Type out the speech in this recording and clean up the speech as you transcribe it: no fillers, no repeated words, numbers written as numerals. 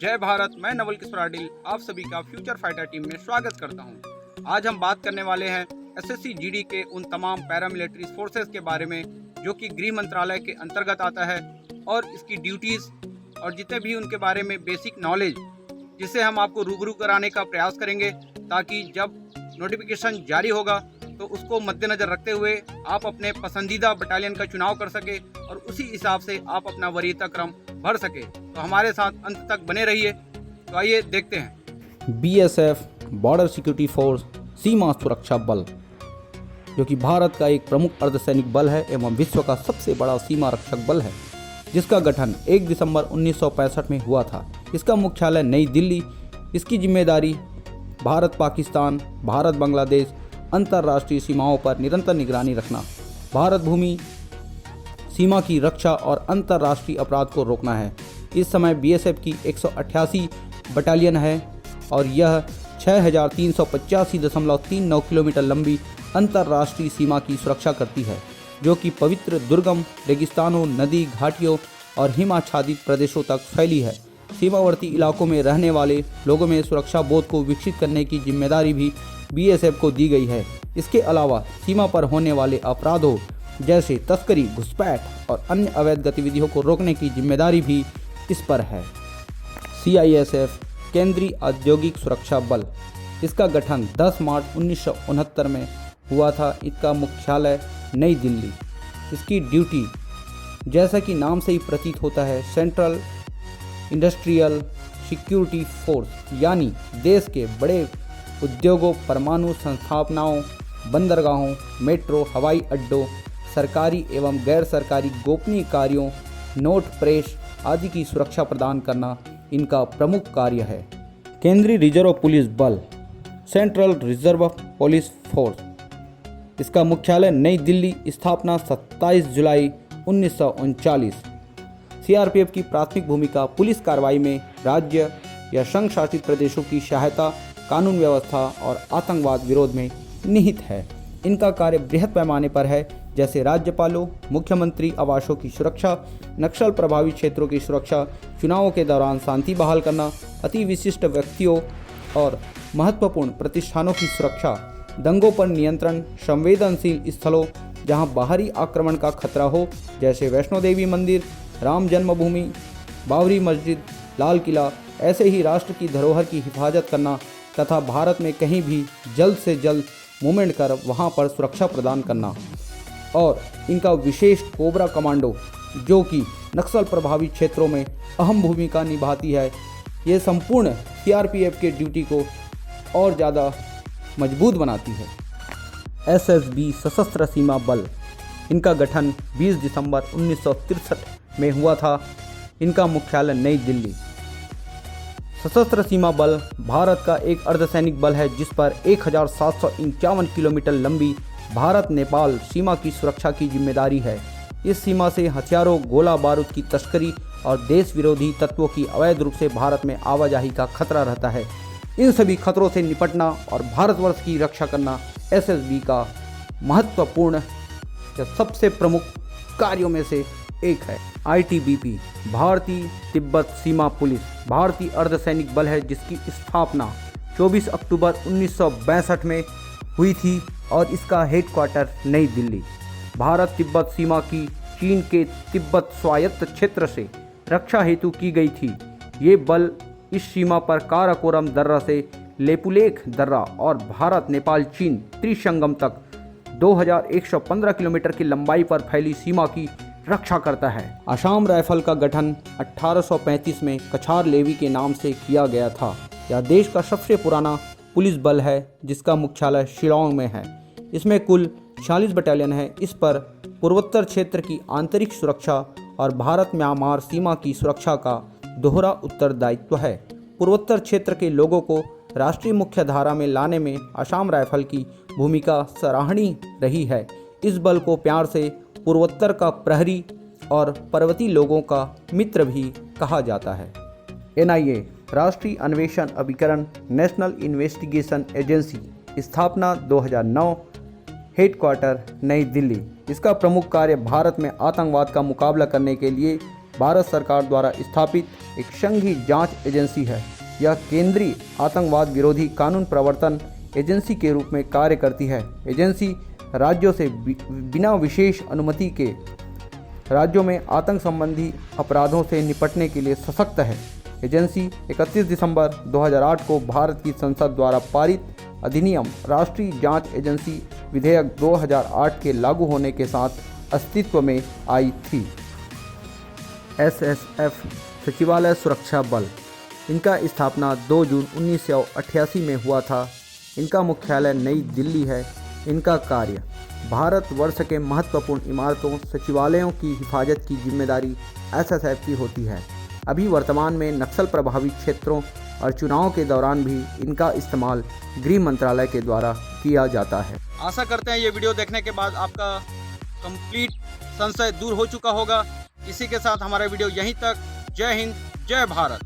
जय भारत। मैं नवल किशोर आडिल आप सभी का फ्यूचर फाइटर टीम में स्वागत करता हूं। आज हम बात करने वाले हैं एसएससी जीडी के उन तमाम पैरामिलिट्री फोर्सेस के बारे में जो कि गृह मंत्रालय के अंतर्गत आता है, और इसकी ड्यूटीज़ और जितने भी उनके बारे में बेसिक नॉलेज, जिसे हम आपको रूबरू कराने का प्रयास करेंगे, ताकि जब नोटिफिकेशन जारी होगा तो उसको मद्देनज़र रखते हुए आप अपने पसंदीदा बटालियन का चुनाव कर सके और उसी हिसाब से आप अपना वरीयता क्रम भर सके। तो हमारे साथ अंत तक बने रहिए। तो आइए देखते हैं। बीएसएफ बॉर्डर सिक्योरिटी फोर्स सीमा सुरक्षा बल, जो कि भारत का एक प्रमुख अर्धसैनिक बल है एवं विश्व का सबसे बड़ा सीमा रक्षक बल है, जिसका गठन 1 दिसंबर 1965 में हुआ था। इसका मुख्यालय नई दिल्ली। इसकी जिम्मेदारी भारत पाकिस्तान, भारत बांग्लादेश अंतर्राष्ट्रीय सीमाओं पर निरंतर निगरानी रखना, भारत भूमि सीमा की रक्षा और अंतर्राष्ट्रीय अपराध को रोकना है। इस समय बीएसएफ की 188 बटालियन है और यह 6385.39 किलोमीटर लंबी अंतर्राष्ट्रीय सीमा की सुरक्षा करती है, जो कि पवित्र दुर्गम रेगिस्तानों, नदी, घाटियों और हिमाच्छादित प्रदेशों तक फैली है। सीमावर्ती इलाकों में रहने वाले लोगों में सुरक्षा बोध को विकसित करने की जिम्मेदारी भी बीएसएफ को दी गई है। इसके अलावा सीमा पर होने वाले अपराधों जैसे तस्करी, घुसपैठ और अन्य अवैध गतिविधियों को रोकने की जिम्मेदारी भी इस पर है। सीआईएसएफ केंद्रीय औद्योगिक सुरक्षा बल, इसका गठन 10 मार्च 1969 में हुआ था। इसका मुख्यालय नई दिल्ली। इसकी ड्यूटी, जैसा कि नाम से ही प्रतीत होता है, सेंट्रल इंडस्ट्रियल सिक्योरिटी फोर्स, यानी देश के बड़े उद्योगों, परमाणु संस्थापनाओं, बंदरगाहों, मेट्रो, हवाई अड्डों, सरकारी एवं गैर सरकारी गोपनीय कार्यों, नोट प्रेस आदि की सुरक्षा प्रदान करना इनका प्रमुख कार्य है। केंद्रीय रिजर्व पुलिस बल, सेंट्रल रिजर्व पुलिस फोर्स, इसका मुख्यालय नई दिल्ली। स्थापना 27 जुलाई 1939। सीआरपीएफ की प्राथमिक भूमिका पुलिस कार्रवाई में राज्य या संघ शासित प्रदेशों की सहायता, कानून व्यवस्था और आतंकवाद विरोध में निहित है। इनका कार्य बृहद पैमाने पर है, जैसे राज्यपालों, मुख्यमंत्री आवासों की सुरक्षा, नक्सल प्रभावित क्षेत्रों की सुरक्षा, चुनावों के दौरान शांति बहाल करना, अति विशिष्ट व्यक्तियों और महत्वपूर्ण प्रतिष्ठानों की सुरक्षा, दंगों पर नियंत्रण, संवेदनशील स्थलों जहां बाहरी आक्रमण का खतरा हो, जैसे वैष्णो देवी मंदिर, राम जन्मभूमि, बाबरी मस्जिद, लाल किला, ऐसे ही राष्ट्र की धरोहर की हिफाजत करना तथा भारत में कहीं भी जल्द से जल्द मूवमेंट कर वहां पर सुरक्षा प्रदान करना। और इनका विशेष कोबरा कमांडो, जो कि नक्सल प्रभावित क्षेत्रों में अहम भूमिका निभाती है, ये संपूर्ण सीआरपीएफ के ड्यूटी को और ज़्यादा मजबूत बनाती है। एसएसबी सशस्त्र सीमा बल, इनका गठन 20 दिसंबर 1963 में हुआ था। इनका मुख्यालय नई दिल्ली। सशस्त्र सीमा बल भारत का एक अर्धसैनिक बल है, जिस पर 1751 किलोमीटर लंबी भारत नेपाल सीमा की सुरक्षा की जिम्मेदारी है। इस सीमा से हथियारों, गोला बारूद की तस्करी और देश विरोधी तत्वों की अवैध रूप से भारत में आवाजाही का खतरा रहता है। इन सभी खतरों से निपटना और भारतवर्ष की रक्षा करना एसएसबी का महत्वपूर्ण या सबसे प्रमुख कार्यों में से एक है। आईटीबीपी भारतीय तिब्बत सीमा पुलिस भारतीय अर्धसैनिक बल है, जिसकी स्थापना 24 अक्टूबर 1962 में हुई थी और इसका हेडक्वार्टर नई दिल्ली। भारत तिब्बत सीमा की चीन के तिब्बत स्वायत्त क्षेत्र से रक्षा हेतु की गई थी। ये बल इस सीमा पर काराकोरम दर्रा से लेपुलेख दर्रा और भारत नेपाल चीन त्रिसंगम तक 2115 किलोमीटर की लंबाई पर फैली सीमा की रक्षा करता है। असम राइफल का गठन 1835 में कछार लेवी के नाम से किया गया था। यह देश का सबसे पुराना पुलिस बल है, जिसका मुख्यालय शिलांग में है। इसमें कुल 46 बटालियन है। इस पर पूर्वोत्तर क्षेत्र की आंतरिक सुरक्षा और भारत म्यांमार सीमा की सुरक्षा का दोहरा उत्तरदायित्व है। पूर्वोत्तर क्षेत्र के लोगों को राष्ट्रीय मुख्य धारा में लाने में असम राइफल की भूमिका सराहनीय रही है। इस बल को प्यार से पूर्वोत्तर का प्रहरी और पर्वतीय लोगों का मित्र भी कहा जाता है। एनआईए राष्ट्रीय अन्वेषण अभिकरण, नेशनल इन्वेस्टिगेशन एजेंसी, स्थापना 2009, हेडक्वार्टर नई दिल्ली। इसका प्रमुख कार्य भारत में आतंकवाद का मुकाबला करने के लिए भारत सरकार द्वारा स्थापित एक संघीय जांच एजेंसी है। यह केंद्रीय आतंकवाद विरोधी कानून प्रवर्तन एजेंसी के रूप में कार्य करती है। एजेंसी राज्यों से बिना विशेष अनुमति के राज्यों में आतंक संबंधी अपराधों से निपटने के लिए सशक्त है। एजेंसी 31 दिसंबर 2008 को भारत की संसद द्वारा पारित अधिनियम राष्ट्रीय जांच एजेंसी विधेयक 2008 के लागू होने के साथ अस्तित्व में आई थी। SSF सचिवालय सुरक्षा बल, इनका स्थापना 2 जून 1988 में हुआ था। इनका मुख्यालय नई दिल्ली है। इनका कार्य भारतवर्ष के महत्वपूर्ण इमारतों सचिवालयों की हिफाजत की जिम्मेदारी SSF की होती है। अभी वर्तमान में नक्सल प्रभावित क्षेत्रों और चुनाव के दौरान भी इनका इस्तेमाल गृह मंत्रालय के द्वारा किया जाता है। आशा करते हैं ये वीडियो देखने के बाद आपका कंप्लीट संशय दूर हो चुका होगा। इसी के साथ हमारा वीडियो यहीं तक। जय हिंद, जय भारत।